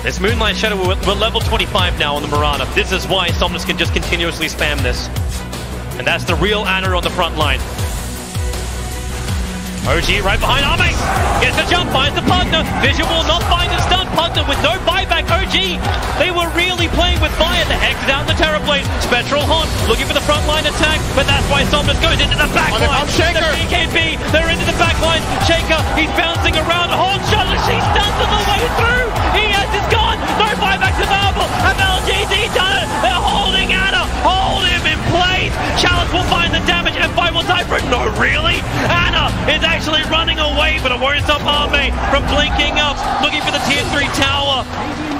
This Moonlight Shadow, we're level 25 now on the Mirana. This is why Somnus can just continuously spam this. And that's the real Ana on the front line. OG right behind Ame. Gets the jump, finds the partner. Vision will not find the stun. Partner with no buyback. OG, they were really playing with fire. The Hex down the Terrorblade. Spectral Haunt looking for the front line attack, but that's why Somnus goes into the back line. The BKB, they're into the back line. Shaker, he's bouncing around. Haunt shot, she stuns on the way through. He has his gone. No buyback available. Have LGD done it? They're holding Ana. Hold him in place. Chalice will find the damage and Fight will die for it. No, really? Ana is actually running away, but it won't stop Ame from blinking up, looking for the tier 3 tower.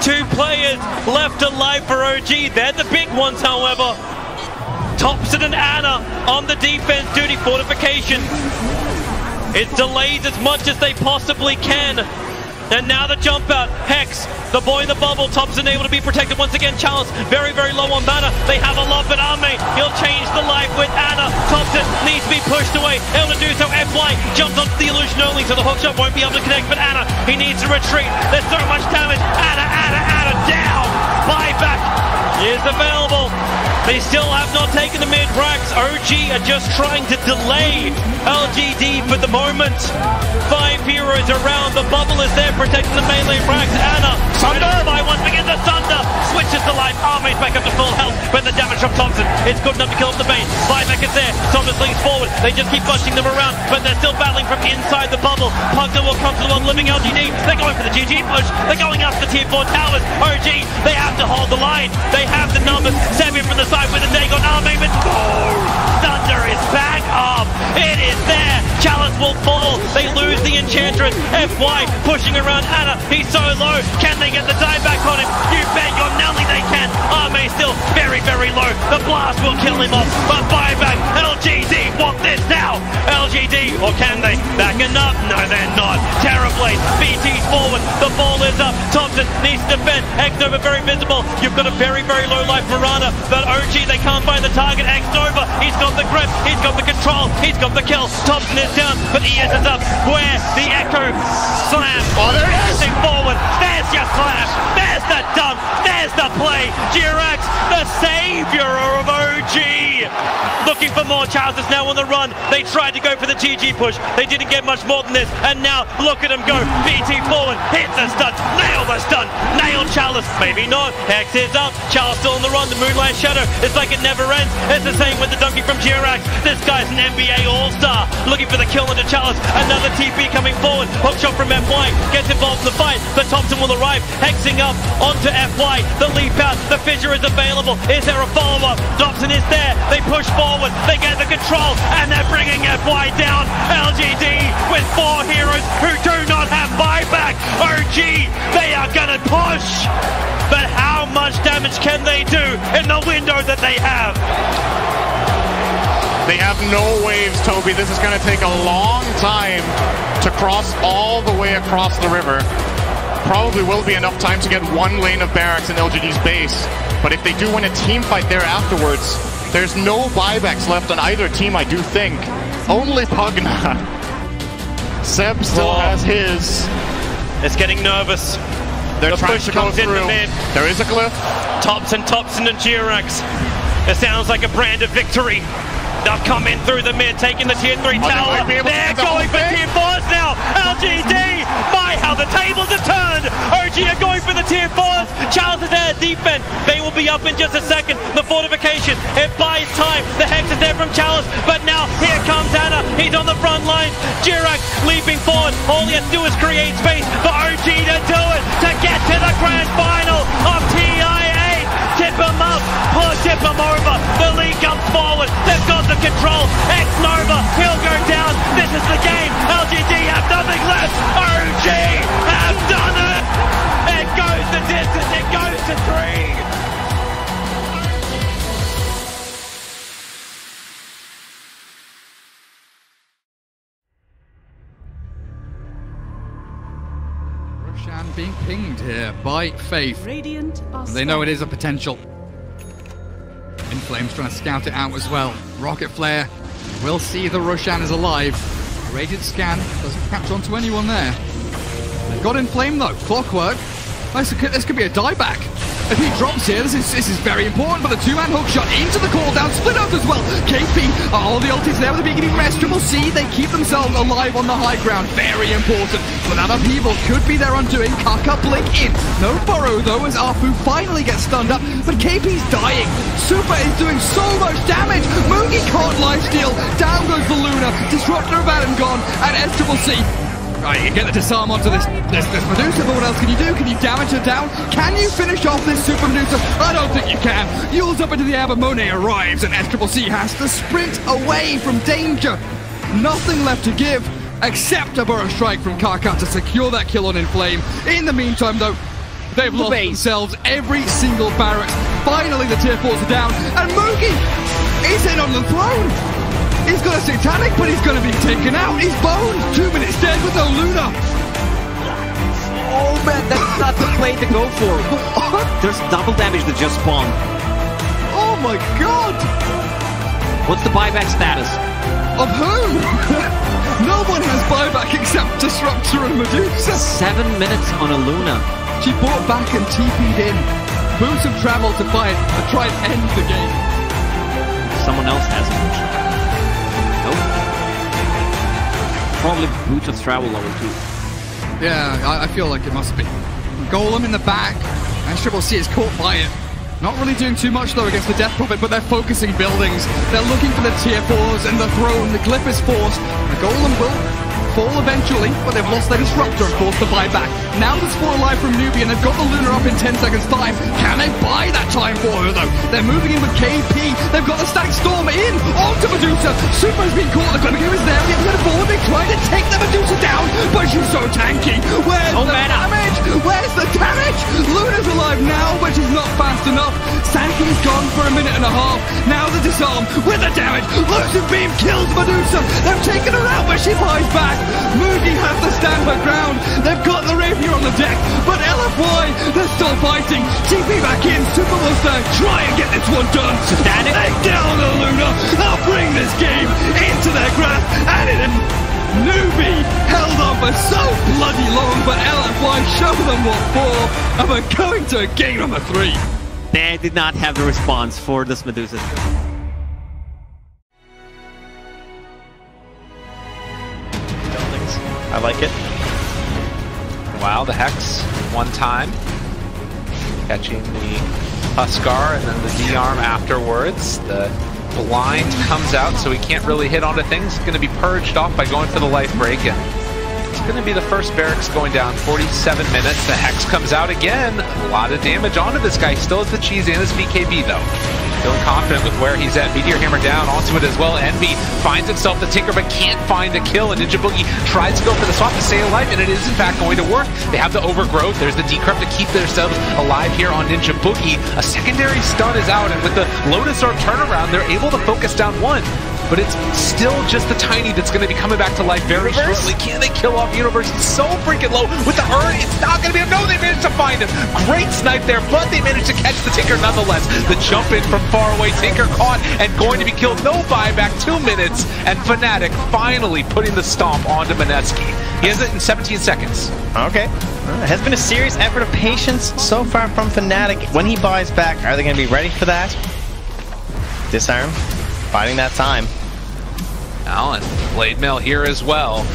2 players left alive for OG. They're the big ones, however. Thompson and Ana on the defense duty. Fortification. It delays as much as they possibly can. And now the jump out. Hex, the boy in the bubble. Thompson able to be protected once again. Chalice very, very low on mana. They have a lot, but Ame, he'll change the life with Ana. Thompson needs to be pushed away. Able to do so. FY jumps onto the illusion only, so the hookshot won't be able to connect. But Ana, he needs to retreat. There's so much damage. Ana down. Buyback is available. They still have not taken the mid-racks. OG are just trying to delay LGD for the moment. 5 heroes around. The bubble is there protecting the melee racks. Ana, Sunder by once again. The Thunder switches to life. Ame's back up to full health, but the damage from Thompson, it's good enough to kill off the bait. Buyback is there. Thompson leans forward. They just keep pushing them around, but they're still battling from inside the bubble. Pugda will come to the one living LGD. They're going for the GG push. They're going after the tier 4 towers. OG, they have to hold the line. They have the numbers. 7 from the side with a Dagon. Ame, but Thunder is back up. It is there. Chalice will fall. They lose the Enchantress. FY pushing around Ana. He's so low. Can they get the die back on him? You bet your Nelly they can. Ame still very, very low. The blast will kill him off. But buyback. LGD want this now. LGD, or can they? Backing up? No, they're not. Terrorblade. BT's forward. The ball is up. Thompson needs to defend. X-Nova very visible. You've got a very, very low life Mirana. But OG, they can't find the target. X-Nova, he's got the grip. He's got the control. He's got the kill. Thompson is down, but ES is up. Where the Echo slam. Oh, there it is. Forward. There's your slam. There's the dump. There's the play. Jirax, the savior of OG. Looking for more. Chalice is now on the run. They tried to go for the GG push. They didn't get much more than this. And now, look at him go. BT forward. Hit the stun. Nail the stun. Nail Chalice. Maybe not. Hex is up. Chalice still on the run. The Moonlight Shadow. It's like it never ends. It's the same with the donkey from Jirax. This guy's an NBA All-Star. Looking for the kill into Chalice. Another TP coming forward. Hookshot from FY. Gets involved in the fight. But Thompson will arrive. Hexing up onto FY. The leap out. The fissure is available. Is there a follow-up? Thompson is there. They push forward. They get the control. And they're bringing FY down. LGD with 4 heroes who do not have buyback. OG, they are going to push. But how much damage can they do in the window that they have? They have no waves, Toby. This is going to take a long time to cross all the way across the river. Probably will be enough time to get 1 lane of barracks in LGD's base. But if they do win a team fight there afterwards, there's no buybacks left on either team, I do think. Only Pugna. Seb still has his. It's getting nervous. They're trying to go through. There is a glyph. Thompson and Jirax. It sounds like a brand of victory. They'll come in through the mid, taking the tier 3 tower. They're going for tier 4s now. LGD, my how the tables have turned. OG are going for the tier 4s. Chalice is there, defense. They will be up in just a second. The fortification, it buys time. The Hex is there from Chalice, but now here comes Ana. He's on the front line. Jirax leaping forward. All he has to do is create space for OG to do it, to get to the grand final of TIA. Tip him up, tip him over. The lead comes forward. They've got the control. X-Nova, he'll go down. This is the game. LGD have nothing left. OG have done it. It goes the distance. It goes to 3. Roshan being pinged here by Faith. They know it is a potential. Inflame's trying to scout it out as well. Rocket Flare will see the Roshan is alive. Rated scan doesn't catch on to anyone there. They've got Inflame though. Clockwork This could be a dieback. If he drops here, this is very important, but the two-man hook shot into the cooldown, split out as well. KP, all the ultis there with the beginning from SCCC, they keep themselves alive on the high ground, very important. But that upheaval could be their undoing. Kaka blink in. No burrow though, as Afu finally gets stunned up, but KP's dying. Super is doing so much damage. Moogie can't lifesteal. Down goes the Luna. Disruptor about and gone, and SCCC. Right, you get the disarm onto this Medusa, but what else can you do? Can you damage her down? Can you finish off this Super Medusa? I don't think you can. Yule's up into the air, but Monet arrives, and SCCC has to sprint away from danger. Nothing left to give, except a Burrow Strike from Kaka to secure that kill on Inflame. In the meantime, though, they've lost themselves every single barracks. Finally, the tier 4s are down, and Moogie is in on the throne. He's got a satanic, but he's going to be taken out. He's boned. 2 minutes dead with no Luna. Oh man, that's not the play to go for. There's double damage that just spawned. Oh my god. What's the buyback status? Of who? No one has buyback except Disruptor and Medusa. 7 minutes on a Luna. She bought back and TP'd in. Boots have traveled to fight and try and end the game. Someone else has it. Probably Boots of Travel level 2. Yeah, I feel like it must be. Golem in the back, and SCCC is caught by it. Not really doing too much though against the Death Prophet, but they're focusing buildings. They're looking for the tier 4s and the throne. The Glyph is forced. The Golem will fall eventually, but they've lost their Disruptor and forced the buyback. Now there's 4 alive from Newbie, and they've got the Luna up in 10 seconds time. Can they buy that time for her though? They're moving in with KP. They've got the Static Storm in onto Medusa. Super's been caught. The Glimmer is there. The other forward, they try to take the Medusa down, but she's so tanky. Where's the damage? Where's the damage? Luna's alive now, but she's not fast enough. Sanky's gone for a minute and a half. Now the disarm with the damage. Lucid Beam kills Medusa. They've taken her out, but she buys back. Moogie has to stand her ground. They've got the Rapier on the deck, but LFY, they're still fighting. TP back in. Super wants to try and get this one done. Stand it. They down the Luna. They'll bring this game into their grasp, and it Newbie held on for so bloody long, but LFY show them what for, and we're going to game number 3. They did not have the response for this Medusa. I like it. Wow, the Hex one time. Catching the Huskar and then the D-arm afterwards. The blind comes out, so he can't really hit onto things. He's going to be purged off by going for the life break. And it's going to be the first barracks going down. 47 minutes. The Hex comes out again. A lot of damage onto this guy. He still has the cheese and his BKB though. Feeling confident with where he's at. Meteor Hammer down onto it as well. Envy finds himself the Tinker but can't find the kill, and Ninja Boogie tries to go for the swap to stay alive, and it is in fact going to work. They have the overgrowth. There's the decrypt to keep themselves alive here on Ninja Boogie. A secondary stun is out, and with the Lotus Orb turnaround, they're able to focus down one. But it's still just the Tiny that's going to be coming back to life very shortly. Can they kill off Universe? He's so freaking low. With the Urn, it's not going to be enough. No, they managed to find him. Great snipe there, but they managed to catch the Tinker nonetheless. The jump in from far away. Tinker caught and going to be killed. No buyback, 2 minutes. And Fnatic finally putting the stomp onto Manetsky. He has it in 17 seconds. Okay. It has been a serious effort of patience so far from Fnatic. When he buys back, are they going to be ready for that? Disarm. Finding that time. Allen, Blade Mail here as well.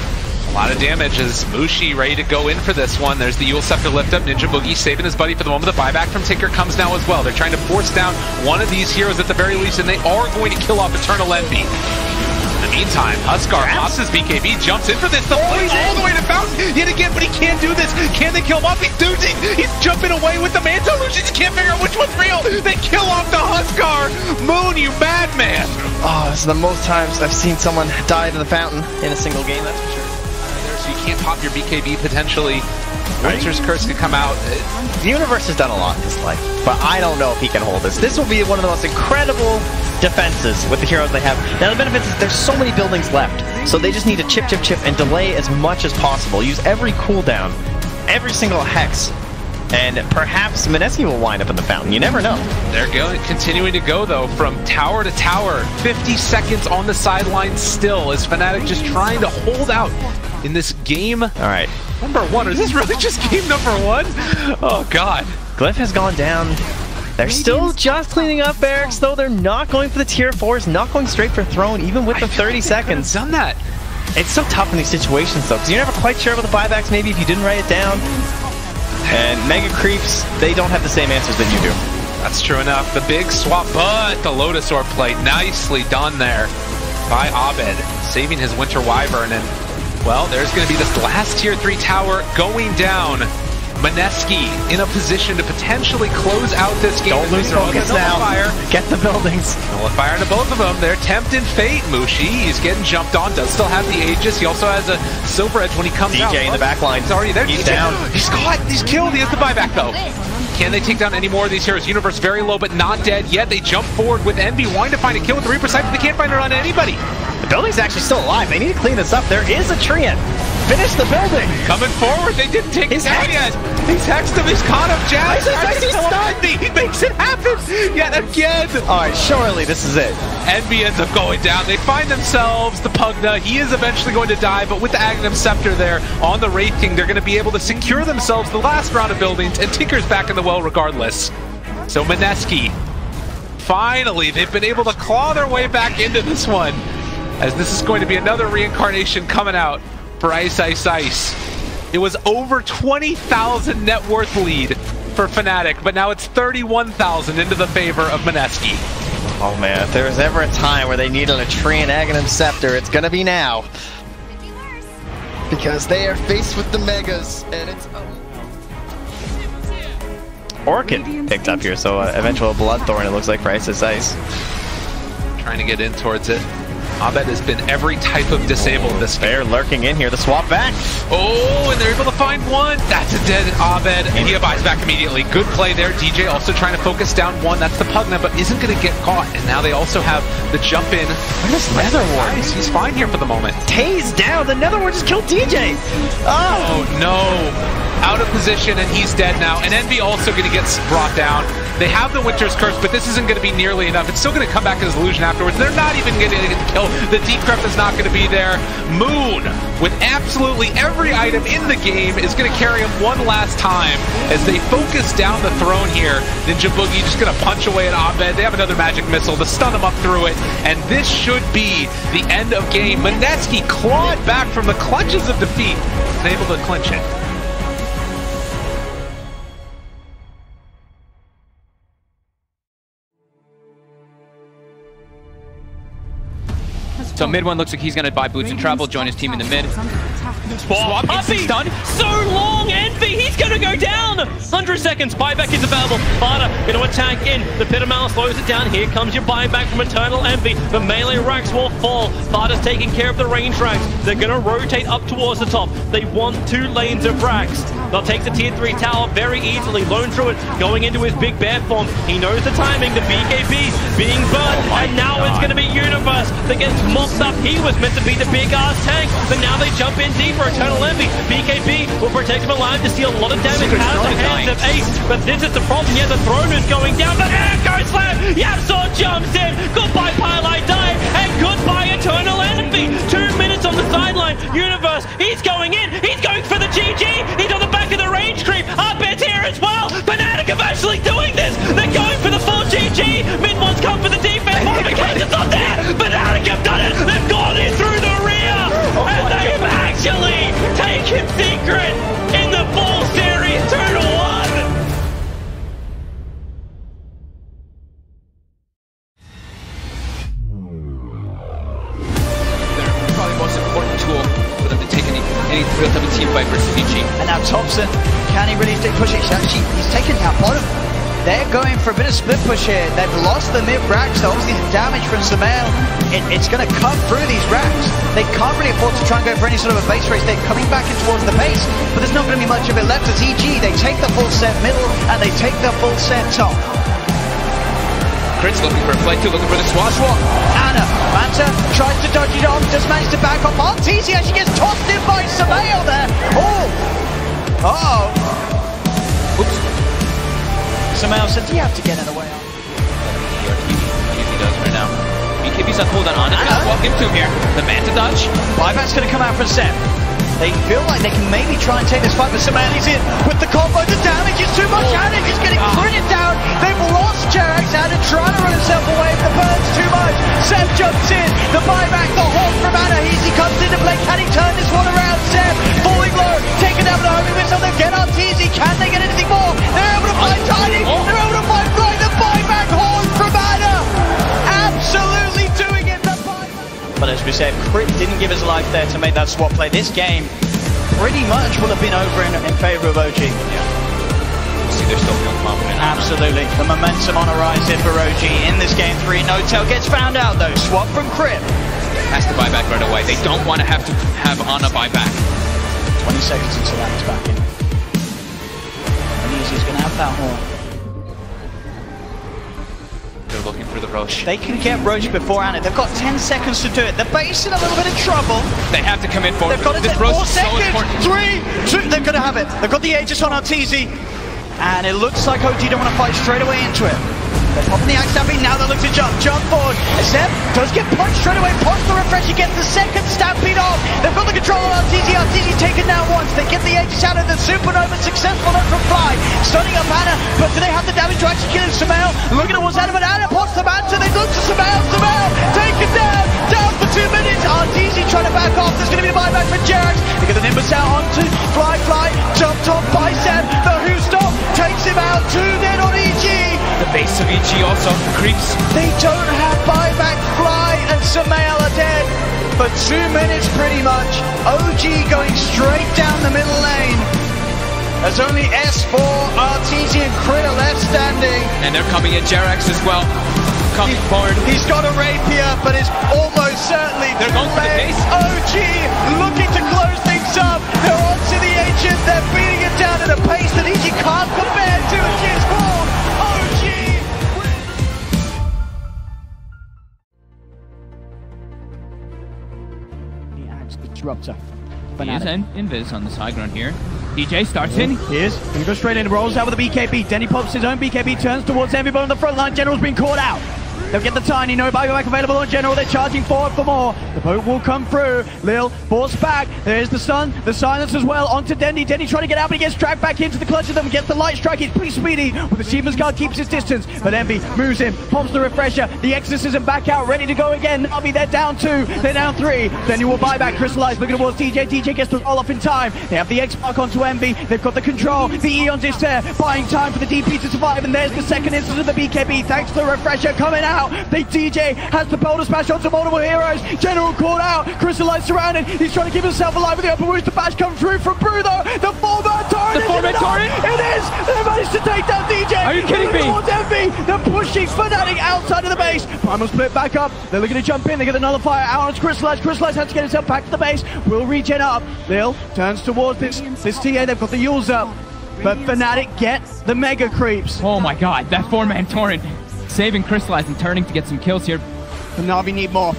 A lot of damage as Mushi ready to go in for this one. There's the Yule Scepter lift up. Ninja Boogie saving his buddy for the moment. The buyback from Tinker comes now as well. They're trying to force down one of these heroes at the very least, and they are going to kill off Eternal Envy. In the meantime, Huskar pops his BKB, jumps in for this. The play all the way to Fountain yet again, but he can't do this. Can they kill him off? He's doozing. He's jumping away with the Manto Illusions. He can't figure out which one's real. They kill off the Huskar. Moon, you madman. Oh, this is the most times I've seen someone die to the Fountain in a single game, that's for sure. So you can't pop your BKB potentially. Winter's Curse could come out. The Universe has done a lot in his life, but I don't know if he can hold this. This will be one of the most incredible defenses with the heroes they have. Now the benefit is there's so many buildings left, so they just need to chip, and delay as much as possible. Use every cooldown, every single Hex, and perhaps Manetsky will wind up in the Fountain. You never know. They're continuing to go, though, from tower to tower. 50 seconds on the sideline still, as Fnatic just trying to hold out in this game. All right. Number 1? Is this really just game number 1? Oh, God. Glyph has gone down. They're still just cleaning up barracks, though. They're not going for the tier 4s, not going straight for throne, even with the 30 seconds. Done that. It's so tough in these situations, though, because you're never quite sure about the buybacks, maybe, if you didn't write it down. And Mega Creeps, they don't have the same answers that you do. That's true enough. The big swap, but the Lotus Orb play, nicely done there by Abed, saving his Winter Wyvern. And, well, there's going to be this last tier 3 tower going down. Maneski in a position to potentially close out this game. Don't lose focus now. Get the buildings. Nullifier to both of them. They're tempting fate. Mushi, he's getting jumped on. Does still have the Aegis. He also has a Silver Edge when he comes out. DJ in the back line. He's already there. He's DJ. down. He's caught. He's killed. He has the buyback though. Can they take down any more of these heroes? Universe very low, but not dead yet. They jump forward with Envy, wanting to find a kill with the Reaper Sight, but they can't find it on anybody. The building's actually still alive. They need to clean this up. There is a Treant. Finish the building. Coming forward. They didn't take He's it down hexed. yet. He's hexed him. He's caught him. Jazz. He's stunned. He makes it happen yet again. All right, surely this is it. Envy ends up going down. They find themselves the Pugna. He is eventually going to die, but with the Aghanim Scepter there on the Wraith King, they're going to be able to secure themselves the last round of buildings, and Tinker's back in the well regardless. So Maneski, finally, they've been able to claw their way back into this one, as this is going to be another reincarnation coming out for Ice Ice Ice. It was over 20,000 net worth lead for Fnatic, but now it's 31,000 into the favor of Maneski. Oh man, if there was ever a time where they needed a Treant Aghanim Scepter, it's gonna be now. Because they are faced with the Megas, and it's... Orchid picked up here, so eventual Bloodthorn, it looks like, for Ice Ice Ice. Trying to get in towards it. Abed has been every type of disabled this game. They're lurking in here, the swap back. Oh, and they're able to find one. That's a dead Abed, and he buys back immediately. Good play there. DJ also trying to focus down one. That's the Pugna, but isn't going to get caught. And now they also have the jump in. Where's Netherward? He's fine here for the moment. Tase down. The Netherward just killed DJ. Oh, no. Out of position, and he's dead now. And Envy also going to get brought down. They have the Winter's Curse, but this isn't going to be nearly enough. It's still going to come back as Illusion afterwards. They're not even getting a kill. The Decrypt is not going to be there. Moon, with absolutely every item in the game, is going to carry him one last time as they focus down the throne here. Ninja Boogie just going to punch away at Abed. They have another magic missile to stun him up through it, and this should be the end of game. Maneski clawed back from the clutches of defeat and able to clinch it. So mid one looks like he's going to buy boots and travel, join his team in the mid. Swap Puppy stun. So long, Envy, he's gonna go down. 100 seconds, buyback is available. Vada gonna attack in. The Pit of Malice slows it down. Here comes your buyback from Eternal Envy. The melee racks will fall. Vada's taking care of the range racks. They're gonna rotate up towards the top. They want 2 lanes of racks. They'll take the tier 3 tower very easily. Lone Druid going into his big bear form. He knows the timing. The BKB's being burned, and now it's gonna be Universe that gets mopped up. He was meant to be the big ass tank, but now they jump in deeper. Eternal Envy, BKB will protect him alive to steal a lot of damage out of the hands of Ace, but this is the problem. Yeah, the throne is going down, but Echo Slam, Yasuo jumps in. Goodbye Pylite Die, and goodbye Eternal Envy. 2 minutes on the sideline. Universe, he's going in. He's going for the GG. He's on the back of the range creep. Abed's here as well. Fnatic are actually doing this. They're going for the full GG. Mid one's come for the defense. Modification's not there. Fnatic have done it. They've gone in through the rear, and they have actually taken Secret in the full series 2-1. Probably the most important tool for them to take any real type of team fight versus PG. And now Thompson, can he really stick pushing? He's taken down bottom. They're going for a bit of split push here. They've lost the mid racks, so obviously the damage from Samael, it's going to cut through these racks. They can't really afford to try and go for any sort of a base race. They're coming back in towards the base, but there's not going to be much of it left as EG. They take the full set middle, and they take the full set top. Crit's looking for a play 2, looking for the swap. Anna, Manta tries to dodge it off, does manage to back off. Arteezy actually gets tossed in by Samael there. Oh! Uh-oh. Oops. Samael said, do you have to get in the way? He does right now. BKB's on cooldown on it. Just walk into him here. The Manta dodge. Buyback's going to come out for Seth. They feel like they can maybe try and take this fight, but Somali's in with the combo. The damage is too much. Haddock is getting critted down. They've lost Jerax. Haddock trying to run himself away. The burn's too much. Seb jumps in. The buyback, the hawk from Anna. Easy comes into play. Can he turn this one around? Seb falling low. Taken down with a homing missile. They'll get on Teasy. Can they get anything more? They're able to find Tiny. They're able to find Fly. The buyback horn from Anna. Absolutely doing it. But as we said, Crit didn't give his life there to make that swap play. This game pretty much will have been over in favor of OG. Yeah. See, they're still feeling confident. Absolutely. The momentum on a rise here for OG in this game 3. No-Tail gets found out though. Swap from Crit. Has to buy back right away. They don't want to have Anna buy back. 20 seconds until Anna's back in. And Easy's going to have that horn. They're looking for the Roche. They can get Roche before Anna. They've got 10 seconds to do it. The base in a little bit of trouble. They have to commit forward. They've got to this take Roche 4 is so seconds. important. 3, 2. They're going to have it. They've got the Aegis on Arteezy. And it looks like OG don't want to fight straight away into it. They're popping the axe stamping. Now they look to jump forward. Zeb does get punched straight away. Pops the refresh. He gets the second stampede off. They've got the control on Arteezy. Arteezy taken down once. They get the Aegis out of the Supernova. Successful enough from Fly. Stunning up Anna. But do they have the damage to actually kill Sumail? Looking towards Anna, but Anna pops the mantle. They look to Sumail. Sumail taken down. Down for 2 minutes. Arteezy trying to back off. There's going to be a buyback for Jerax. They get the Nimbus out onto Fly. Jumped on by Zeb. The Who Stop takes him out. 2 dead on EG. The base of EG also creeps. They don't have buyback. Fly and Sumail are dead for 2 minutes pretty much. OG going straight down the middle lane. There's only S4, Arteezy and Crit are left standing. And they're coming at Jerax as well. Coming forward. He's got a rapier, but it's almost certainly They're going for the base. OG looking to close things up. They're onto the Ancient. They're beating it down at a pace that EG can't compare to. It's called OG. The Axe Disruptor. He is in Invis on this high ground here. DJ starts in. He is. He goes straight in, rolls out with the BKB. Denny pops his own BKB, turns towards Envy, but on the front line, General's been caught out. They'll get the Tiny, no buyback available on General. They're charging forward for more. The boat will come through. Lil forced back. There's the stun, the silence as well. Onto Denny. Denny trying to get out, but he gets dragged back into the clutch of them. Gets the light strike. He's pretty speedy. With the Achievements guard keeps his distance. But Envy moves in, pops the refresher. The Exorcism back out, ready to go again. Navi, they're down 2. They're down 3. Denny will buy back. Crystallize looking towards DJ. DJ gets the roll off in time. They have the X-Mark onto Envy. They've got the control. The Eons is there, buying time for the DP to survive. And there's the second instance of the BKB. Thanks to the refresher coming out. They DJ has the boulder smash onto multiple heroes. General caught out. Crystallize surrounded. He's trying to keep himself alive with the upper boost. The bash comes through from Bruno. The 4-man torrent. The 4-man torrent? It is. They managed to take down DJ. Are you kidding me? Envy. They're pushing Fnatic outside of the base. Primal split back up. They're looking to jump in. They get the nullifier out on Crystallize. Crystallize has to get himself back to the base. Will regen up. Lil turns towards this TA. They've got the Yules up. But Fnatic get the mega creeps. Oh my god, that 4-man torrent. Saving Crystallize and turning to get some kills here. And Navi need more.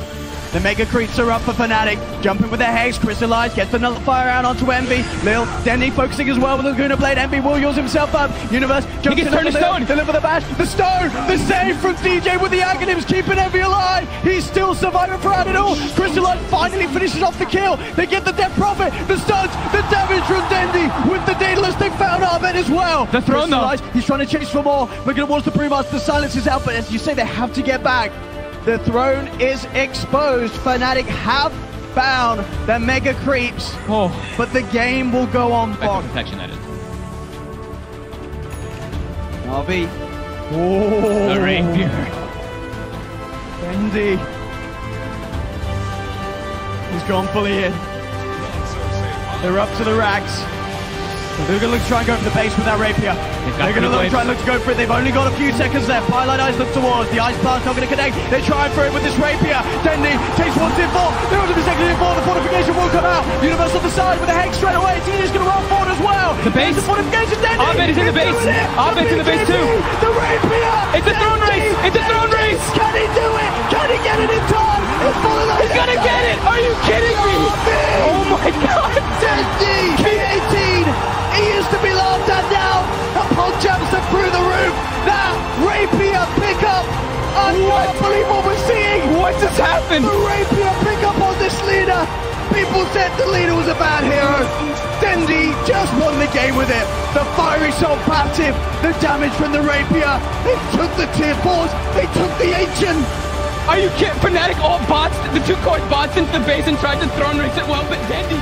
The mega creeps are up for Fnatic. Jumping with the Hex. Crystallize gets the nullifier out onto Envy. Lil, Denny focusing as well with the Laguna Blade. Envy will use himself up. Universe jumps in on the stone. Deliver the bash. The stone. The save from DJ with the Aghanims keeping Envy alive. He's still surviving for Adidal. Crystallize finally finishes off the kill. They get the Death Prophet. The stuns. The damage from Dendy with the Daedalus. They found Arben as well. The throne though. He's trying to chase for more. Looking towards the Brewmaster. The silence is out, but as you say, they have to get back. The throne is exposed. Fnatic have found the mega creeps. Oh, but the game will go on. Protection that is. Navi. Oh. The rapier. Bendy. He's gone fully in. They're up to the racks. They're going to look to try and go for the base with that rapier. They're going to try and look to go for it. They've only got a few seconds left. Pilot Eyes look towards. The Ice Blast not going to connect. They're trying for it with this rapier. Dendy takes 1 2 4. They're on to the second 4. The fortification will come out. Universe on the side with the Hex straight away. TJ's going to run forward as well. The base. The fortification. Dendy. Abed is in the base. Abed's in the base too. The rapier. It's a throne race. It's a throne race. Can he do it? Can he get it in time? He's going to get it. Are you kidding me? Oh my god. Dendy. K18. He is to be laughed at now. Upon jumps them through the roof. That rapier pickup. I can't believe what we're seeing. What just happened? The rapier pickup on this leader. People said the leader was a bad hero. Dendi just won the game with it. The fiery soul passive, the damage from the rapier. They took the tier 4s, they took the ancient. Are you kidding? Fnatic all bots, the 2 card bots into the base and tried to throne race it well, but Dendi